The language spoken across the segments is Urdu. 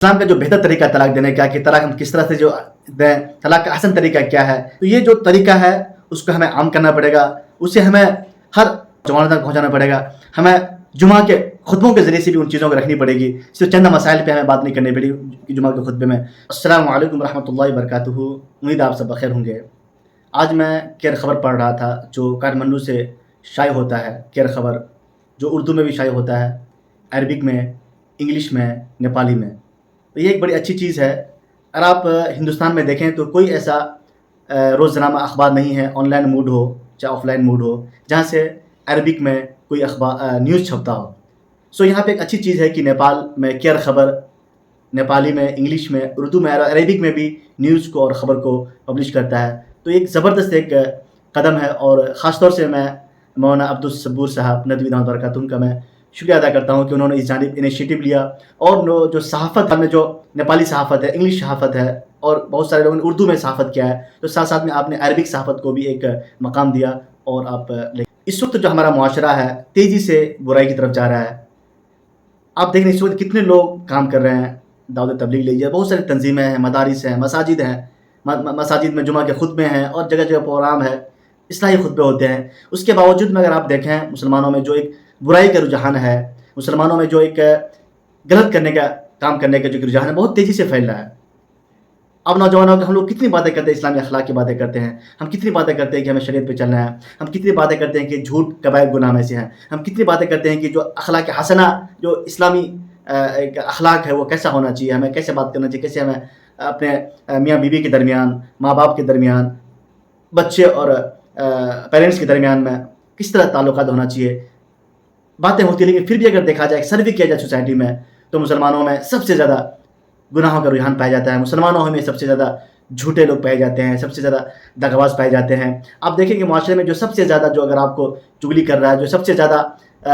اسلام کا جو بہتر طریقہ ہے طلاق دینے کا کہ طلاق ہم کس طرح سے جو دیں، طلاق کا احسن طریقہ کیا ہے، تو یہ جو طریقہ ہے اس کو ہمیں عام کرنا پڑے گا، اسے ہمیں ہر جوانوں تک پہنچانا پڑے گا، ہمیں جمعہ کے خطبوں کے ذریعے سے بھی ان چیزوں کو رکھنی پڑے گی، صرف چند مسائل پہ ہمیں بات نہیں کرنی پڑے گی جمعہ کے خطبے میں۔ السلام علیکم ورحمۃ اللہ وبرکاتہ، امید آپ سب بخیر ہوں گے۔ آج میں کیر خبر پڑھ رہا تھا جو کاٹمنڈو سے شائع ہوتا ہے، کیر خبر جو اردو میں بھی شائع ہوتا ہے، عربک میں، انگلش میں، نیپالی میں۔ تو یہ ایک بڑی اچھی چیز ہے۔ اگر آپ ہندوستان میں دیکھیں تو کوئی ایسا روزنامہ اخبار نہیں ہے، آن لائن موڈ ہو چاہے آف لائن موڈ ہو، جہاں سے عربک میں کوئی اخبار نیوز چھپتا ہو۔ سو یہاں پہ ایک اچھی چیز ہے کہ نیپال میں کیر خبر نیپالی میں، انگلش میں، اردو میں اور عربک میں بھی نیوز کو اور خبر کو پبلش کرتا ہے۔ تو ایک زبردست ایک قدم ہے، اور خاص طور سے میں مولانا عبدالصبور صاحب ندوی دامت برکاتہم کا میں شکریہ ادا کرتا ہوں کہ انہوں نے اس جانب انیشیٹو لیا، اور جو صحافت میں جو نیپالی صحافت ہے، انگلش صحافت ہے، اور بہت سارے لوگوں نے اردو میں صحافت کیا ہے، تو ساتھ ساتھ میں آپ نے عربک صحافت کو بھی ایک مقام دیا۔ اور آپ اس وقت جو ہمارا معاشرہ ہے تیزی سے برائی کی طرف جا رہا ہے۔ آپ دیکھ رہے ہیں اس وقت کتنے لوگ کام کر رہے ہیں، دعوت تبلیغ لیجیے، بہت ساری تنظیمیں ہیں، مدارس ہیں، مساجد ہیں، مساجد میں جمعہ کے خطبے ہیں اور جگہ جگہ پروگرام ہے، اصلاحی خطبے ہوتے ہیں۔ اس کے باوجود میں اگر آپ دیکھیں مسلمانوں میں جو ایک برائی کا رجحان ہے، مسلمانوں میں جو ایک غلط کرنے کا کام کرنے کا جو رجحان ہے، بہت تیزی سے پھیل رہا ہے۔ اب نوجوانوں کے ہم لوگ کتنی باتیں کرتے ہیں، اسلامی اخلاق کی باتیں کرتے ہیں، ہم کتنی باتیں کرتے ہیں کہ ہمیں شریعت پہ چلنا ہے، ہم کتنی باتیں کرتے ہیں کہ جھوٹ کبائر گناہ میں سے ہیں، ہم کتنی باتیں کرتے ہیں کہ جو اخلاق حسنہ جو اسلامی ایک اخلاق ہے وہ کیسا ہونا چاہیے، ہمیں کیسے بات کرنا چاہیے، کیسے ہمیں اپنے میاں بیوی کے درمیان، ماں باپ کے درمیان، بچے اور پیرنٹس کے درمیان میں کس طرح تعلقات ہونا چاہیے، باتیں ہوتی ہیں۔ لیکن پھر بھی اگر دیکھا جائے، سروے کیا جائے سوسائٹی میں، تو مسلمانوں میں سب سے زیادہ گناہوں کا رجحان پایا جاتا ہے، مسلمانوں میں سب سے زیادہ جھوٹے لوگ پائے جاتے ہیں، سب سے زیادہ دغاباز پائے جاتے ہیں۔ آپ دیکھیں کہ معاشرے میں جو سب سے زیادہ جو اگر آپ کو چغلی کر رہا ہے، جو سب سے زیادہ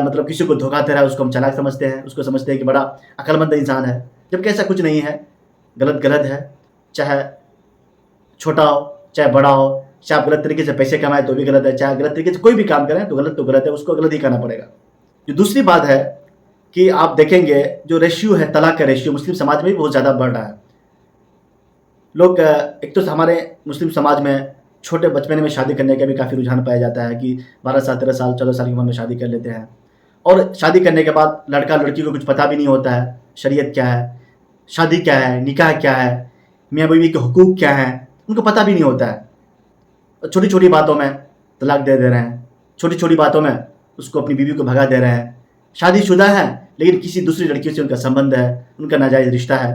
مطلب کسی کو دھوکہ دے رہا ہے، اس کو ہم چالاک سمجھتے ہیں، اس کو سمجھتے ہیں کہ بڑا عقل مند انسان ہے، جبکہ ایسا کچھ نہیں ہے۔ غلط غلط ہے، چاہے چھوٹا ہو چاہے بڑا ہو، چاہے آپ غلط طریقے سے پیسے کمائیں تو بھی غلط ہے، چاہے غلط طریقے سے کوئی بھی کام کریں تو غلط ہے، اس کو غلط ہی کرنا پڑے گا۔ جو دوسری بات ہے کہ آپ دیکھیں گے جو ریشیو ہے، طلاق کا ریشیو مسلم سماج میں بھی بہت زیادہ بڑھ رہا ہے۔ لوگ ایک تو ہمارے مسلم سماج میں چھوٹے بچپنے میں شادی کرنے کا بھی کافی رجحان پایا جاتا ہے کہ 12 سال 13 سال 14 سال کی عمر میں شادی کر لیتے ہیں، اور شادی کرنے کے بعد لڑکا لڑکی کو کچھ پتہ بھی نہیں ہوتا ہے، شریعت کیا ہے، شادی کیا ہے، نکاح کیا ہے، میاں بیوی کے حقوق کیا ہیں، ان کو پتہ بھی نہیں ہوتا ہے۔ چھوٹی چھوٹی باتوں میں طلاق دے رہے ہیں، چھوٹی چھوٹی باتوں میں اس کو اپنی بیوی کو بھگا دے رہے ہیں، شادی شدہ ہے لیکن کسی دوسری لڑکی سے ان کا سنبندھ ہے، ان کا ناجائز رشتہ ہے۔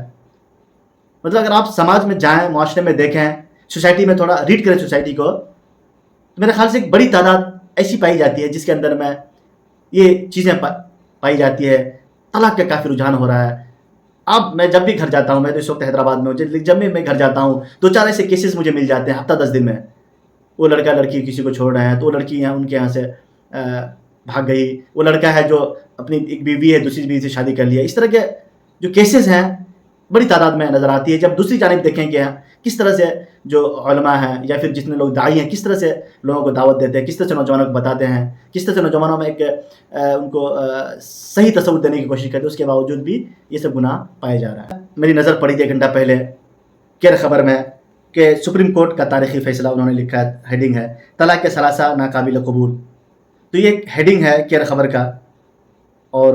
مطلب اگر آپ سماج میں جائیں، معاشرے میں دیکھیں، سوسائٹی میں تھوڑا ریڈ کریں سوسائٹی کو، تو میرے خیال سے ایک بڑی تعداد ایسی پائی جاتی ہے جس کے اندر میں یہ چیزیں پائی جاتی ہے، طلاق کا کافی رجحان ہو رہا ہے۔ اب میں جب بھی گھر جاتا ہوں، میں تو اس وقت حیدرآباد میں ہوں، جب بھی میں گھر جاتا ہوں 2-4 ایسے کیسز مجھے مل جاتے ہیں ہفتہ 10 دن میں۔ وہ لڑکا لڑکی کسی کو چھوڑ رہے ہیں، تو وہ لڑکی ان کے یہاں سے بھاگ گئی، وہ لڑکا ہے جو اپنی ایک بیوی ہے دوسری بیوی سے شادی کر لیا۔ اس طرح کے جو کیسز ہیں بڑی تعداد میں نظر آتی ہے۔ جب دوسری جانب دیکھیں کہ کس طرح سے جو علماء ہیں یا پھر جتنے لوگ داعی ہیں، کس طرح سے لوگوں کو دعوت دیتے ہیں، کس طرح سے نوجوانوں کو بتاتے ہیں، کس طرح سے نوجوانوں میں ایک ان کو صحیح تصور دینے کی کوشش کرتے ہیں، اس کے باوجود بھی یہ سب گناہ پایا جا رہا ہے۔ میری نظر پڑی تھی 1 گھنٹہ پہلے کیر خبر میں کہ سپریم کورٹ کا تاریخی فیصلہ انہوں نے لکھا ہے، ہیڈنگ ہے طلاق کے ثلاثہ ناقابل قبول۔ تو یہ ایک ہیڈنگ ہے کیر خبر کا، اور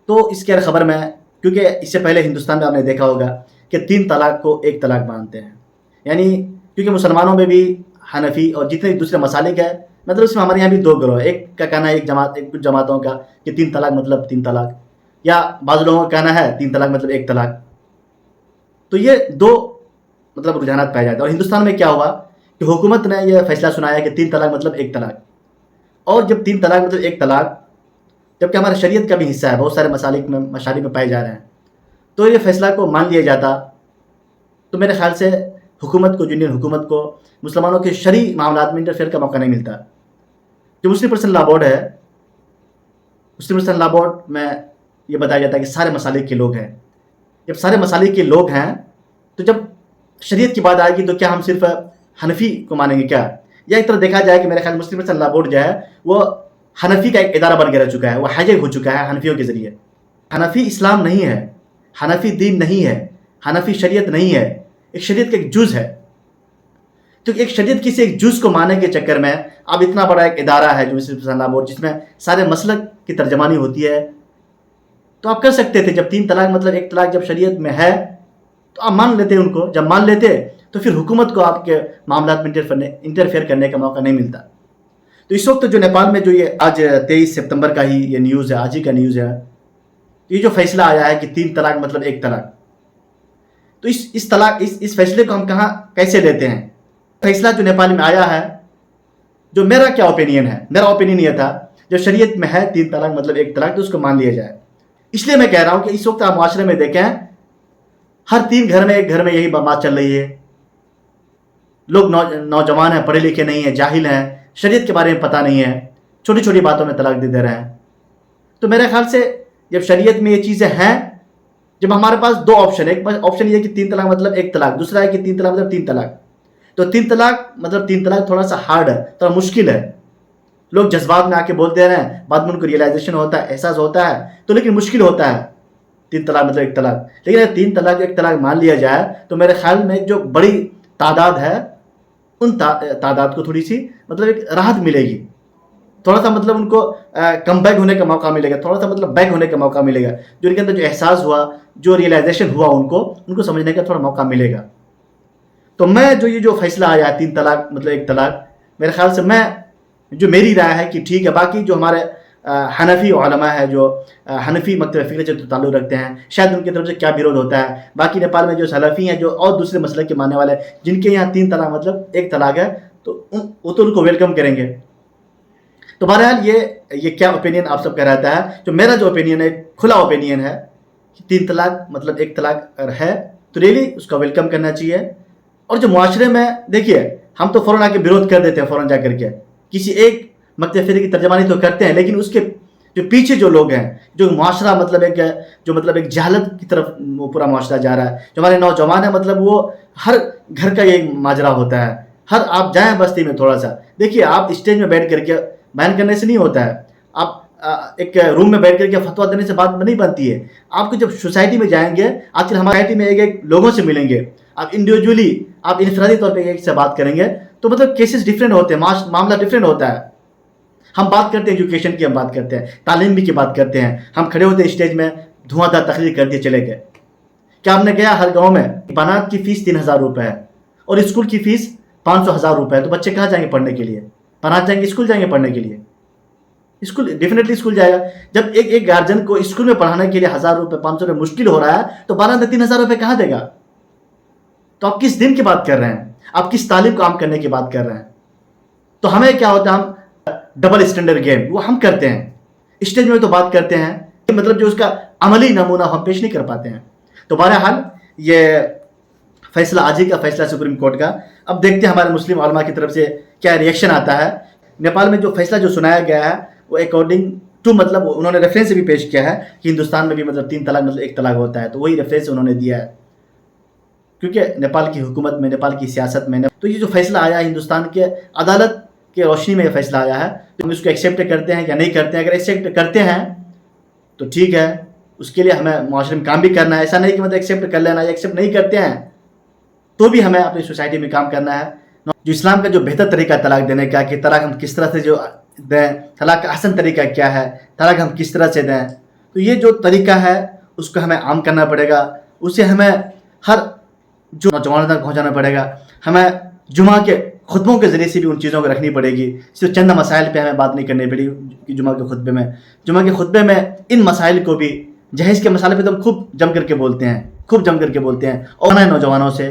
تو اس کیر خبر میں کیونکہ اس سے پہلے ہندوستان میں آپ نے دیکھا ہوگا کہ 3 طلاق کو 1 طلاق مانتے ہیں، یعنی کیونکہ مسلمانوں میں بھی حنفی اور جتنے دوسرے مسالک ہیں، مطلب اس میں ہمارے یہاں بھی 2 گروہ، ایک کا کہنا ہے کچھ جماعتوں کا کہ 3 طلاق مطلب 3 طلاق، یا بعض لوگوں کا کہنا ہے 3 طلاق مطلب 1 طلاق۔ تو یہ 2 مطلب رجحانات پائے جاتے ہیں۔ اور ہندوستان میں کیا ہوا کہ حکومت نے یہ فیصلہ سنایا کہ 3 طلاق مطلب 1 طلاق، اور جب 3 طلاق مطلب 1 طلاق، جبکہ ہمارے شریعت کا بھی حصہ ہے، بہت سارے مسالک میں مشارق میں پائے جا رہے ہیں، تو یہ فیصلہ کو مان لیا جاتا، تو میرے خیال سے حکومت کو، یونین حکومت کو مسلمانوں کے شرعی معاملات میں انٹرفیئر کا موقع نہیں ملتا۔ جو مسلم پرسنل لا بورڈ ہے، مسلم پرسنل لا بورڈ میں یہ بتایا جاتا ہے کہ سارے مسالک کے لوگ ہیں۔ جب سارے مسالک کے لوگ ہیں تو جب شریعت کی بات آئے گی تو کیا ہم صرف حنفی کو مانیں گے کیا؟ یا ایک طرح دیکھا جائے کہ میرے خیال مسلم پرسنل لا بورڈ جو ہے وہ حنفی کا ایک ادارہ بن کے رہ چکا ہے، وہ ہائیجیک ہو چکا ہے حنفیوں کے ذریعے۔ حنفی اسلام نہیں ہے، حنفی دین نہیں ہے، حنفی شریعت نہیں ہے، ایک شریعت کا ایک جز ہے. تو ایک شریعت کسی ایک جز کو ماننے کے چکر میں اب اتنا بڑا ایک ادارہ ہے جو اسلام بورڈ، جس میں سارے مسلک کی ترجمانی ہوتی ہے. تو آپ کر سکتے تھے جب 3 طلاق مطلب 1 طلاق جب شریعت میں ہے تو آپ مان لیتے ان کو. جب مان لیتے تو پھر حکومت کو آپ کے معاملات میں انٹرفیئر کرنے کا موقع نہیں ملتا. تو اس وقت جو نیپال میں جو یہ آج 23 سپتمبر کا ہی یہ نیوز ہے، آج ہی کا نیوز ہے، یہ جو فیصلہ آیا ہے کہ 3 طلاق مطلب 1 طلاق، تو اس فیصلے کو ہم کہاں کیسے لیتے ہیں؟ فیصلہ جو نیپال میں آیا ہے، جو میرا کیا اوپینین ہے، میرا اوپینین یہ تھا جو شریعت میں ہے 3 طلاق مطلب 1 طلاق تو اس کو مان لیا جائے. اس لیے میں کہہ رہا ہوں کہ اس وقت آپ معاشرے میں دیکھیں ہر 3 گھر میں ایک گھر میں یہی بات چل رہی ہے. لوگ نوجوان ہیں، پڑھے لکھے نہیں ہیں، جاہل ہیں، شریعت کے بارے میں پتہ نہیں ہے، چھوٹی چھوٹی باتوں میں طلاق دے رہے ہیں. تو میرے خیال سے جب شریعت میں یہ چیزیں ہیں، جب ہمارے پاس 2 آپشن ہے، ایک آپشن یہ ہے کہ 3 طلاق مطلب 1 طلاق، دوسرا ہے کہ 3 طلاق مطلب 3 طلاق. تو 3 طلاق مطلب 3 طلاق تھوڑا سا ہارڈ ہے، تھوڑا مشکل ہے. لوگ جذبات میں آ کے بولتے رہے ہیں، بعد میں ان کو ریئلائزیشن ہوتا ہے، احساس ہوتا ہے، تو لیکن مشکل ہوتا ہے 3 طلاق مطلب 1 طلاق. لیکن اگر 3 طلاق 1 طلاق مان لیا جائے تو میرے خیال میں جو بڑی تعداد ہے ان تعداد کو تھوڑی سی مطلب ایک راحت ملے گی، تھوڑا سا مطلب ان کو کم بیک ہونے کا موقع ملے گا، تھوڑا سا مطلب بیک ہونے کا موقع ملے گا. جو ان کے اندر جو احساس ہوا، جو ریئلائزیشن ہوا، ان کو سمجھنے کا تھوڑا موقع ملے گا. تو میں یہ جو فیصلہ آیا 3 طلاق مطلب 1 طلاق، میرے خیال سے جو میری رائے ہے کہ ٹھیک ہے. باقی جو ہمارے حنفی علماء ہے، جو حنفی مکتب فکر سے تعلق رکھتے ہیں، شاید ان کی طرف سے کیا بیروت ہوتا ہے. باقی نیپال میں جو سلفی ہیں، جو اور دوسرے مسلک کے ماننے والے ہیں، جن کے یہاں 3 طلاق مطلب 1 طلاق ہے، تو وہ تو ان کو ویلکم کریں گے. تو بہرحال یہ کیا اوپینین آپ سب کا رہتا ہے. جو میرا جو اوپینین ہے، کھلا اوپینین ہے کہ 3 طلاق مطلب 1 طلاق اگر ہے تو ریلی اس کا ویلکم کرنا چاہیے. اور جو معاشرے میں دیکھیے، ہم تو فوراً آ کے بیروت کر دیتے ہیں، فوراً جا کر کے کسی ایک مکتب فکر کی ترجمانی تو کرتے ہیں، لیکن اس کے جو پیچھے جو لوگ ہیں، جو معاشرہ مطلب ایک جہالت کی طرف وہ پورا معاشرہ جا رہا ہے. جو ہمارے نوجوان ہیں، مطلب وہ ہر گھر کا یہ ماجرا ہوتا ہے. آپ جائیں بستی میں تھوڑا سا دیکھیے، آپ اسٹیج میں بیٹھ کر کے بیان کرنے سے نہیں ہوتا ہے، آپ ایک روم میں بیٹھ کر کے فتویٰ دینے سے بات نہیں بنتی ہے. آپ کو جب سوسائٹی میں جائیں گے، آج کل ہماری سوسائٹی میں ایک لوگوں سے ملیں گے، آپ انڈیویجولی، آپ انفرادی طور پہ ایک سے بات کریں گے، تو مطلب کیسز ڈفرینٹ ہوتے ہیں، معاملہ ڈفرینٹ ہوتا ہے. ہم بات کرتے ہیں ایجوکیشن کی، ہم بات کرتے ہیں تعلیم کی بات کرتے ہیں. ہم کھڑے ہوتے ہیں اسٹیج میں، دھواں دار تقریر کر دیے چلے گئے. کیا آپ نے گیا ہر گاؤں میں بنات کی فیس 3000 روپے ہے اور اسکول کی فیس 500,000 روپے ہے، تو بچے کہاں جائیں گے پڑھنے کے لیے؟ بنات جائیں گے، اسکول جائیں گے پڑھنے کے لیے؟ اسکول ڈیفینیٹلی اسکول جائے گا. جب ایک گارجن کو اسکول میں پڑھانے کے لیے 1000 روپے 500 روپے مشکل ہو رہا ہے، تو بنات 3000 روپے کہاں دے گا؟ تو آپ کس دن کی بات کر رہے ہیں؟ آپ کس تعلیم کو عام کرنے کی بات کر رہے ہیں؟ تو ہمیں کیا ہوتا ہے، ہم ڈبل اسٹینڈرڈ گیم وہ ہم کرتے ہیں. اسٹیج میں تو بات کرتے ہیں، مطلب جو اس کا عملی نمونہ ہم پیش نہیں کر پاتے ہیں. تو بہرحال یہ فیصلہ آج ہی کا فیصلہ سپریم کورٹ کا. اب دیکھتے ہیں ہمارے مسلم علماء کی طرف سے کیا ریئیکشن آتا ہے. نیپال میں جو فیصلہ جو سنایا گیا ہے وہ اکارڈنگ ٹو مطلب انہوں نے ریفرنس بھی پیش کیا ہے کہ ہندوستان میں بھی مطلب 3 طلاق مطلب 1 طلاق ہوتا ہے، تو وہی ریفرنس انہوں نے دیا ہے. کیونکہ نیپال کی حکومت میں، نیپال کی سیاست میں، تو یہ جو فیصلہ آیا ہے ہندوستان کے عدالت کے روشنی میں یہ فیصلہ آیا ہے، تو ہم اس کو ایکسیپٹ کرتے ہیں یا نہیں کرتے ہیں. اگر ایکسیپٹ کرتے ہیں تو ٹھیک ہے، اس کے لیے ہمیں معاشرے میں کام بھی کرنا ہے. ایسا نہیں کہ مطلب ایکسیپٹ کر لینا، یا ایکسیپٹ نہیں کرتے ہیں تو بھی ہمیں اپنی سوسائٹی میں کام کرنا ہے. جو اسلام کا جو بہتر طریقہ طلاق دینے کا، کہ طلاق ہم کس طرح سے جو دیں، طلاق کا احسن طریقہ کیا ہے، طلاق ہم کس طرح سے دیں، تو یہ جو طریقہ ہے اس کو ہمیں عام کرنا پڑے گا. اسے ہمیں ہر جو نوجوانوں تک پہنچانا پڑے گا. ہمیں جمعہ کے خطبوں کے ذریعے سے بھی ان چیزوں کو رکھنی پڑے گی. صرف چند مسائل پہ ہمیں بات نہیں کرنی پڑے گی. جمعہ کے خطبے میں ان مسائل کو بھی، جہیز کے مسائل پہ تو ہم خوب جم کر کے بولتے ہیں اور نوجوانوں سے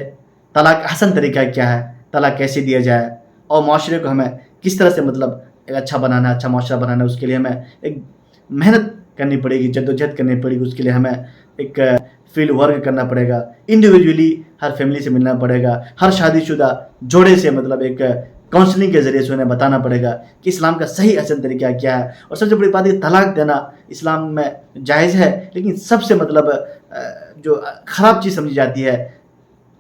طلاق احسن طریقہ کیا ہے، طلاق کیسے دیا جائے، اور معاشرے کو ہمیں کس طرح سے مطلب ایک اچھا بنانا ہے، اچھا معاشرہ بنانا ہے. اس کے لیے ہمیں ایک محنت کرنی پڑے گی، جدوجہد کرنی پڑے گی. اس کے لیے ہمیں ایک فیلڈ ورک کرنا پڑے گا. انڈیویجولی ہر فیملی سے ملنا پڑے گا. ہر شادی شدہ جوڑے سے مطلب ایک کاؤنسلنگ کے ذریعے سے انہیں بتانا پڑے گا کہ اسلام کا صحیح احسن طریقہ کیا ہے. اور سب سے بڑی بات یہ طلاق دینا اسلام میں جائز ہے، لیکن سب سے مطلب جو خراب چیز سمجھی جاتی ہے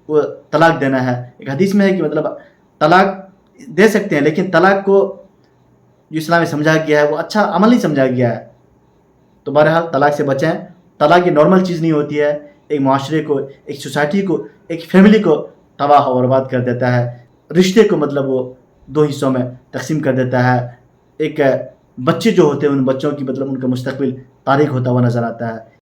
وہ طلاق دینا ہے. ایک حدیث میں ہے کہ مطلب طلاق دے سکتے ہیں، لیکن طلاق کو جو اسلام میں سمجھا گیا ہے وہ اچھا عمل نہیں سمجھا گیا ہے. تو بہرحال طلاق سے بچیں. طلاق یہ نارمل چیز نہیں ہوتی ہے، ایک معاشرے کو، ایک سوسائٹی کو، ایک فیملی کو تباہ و برباد کر دیتا ہے. رشتے کو مطلب وہ دو حصوں میں تقسیم کر دیتا ہے. ایک بچے جو ہوتے ہیں ان بچوں کی مطلب ان کا مستقبل تاریک ہوتا ہوا نظر آتا ہے.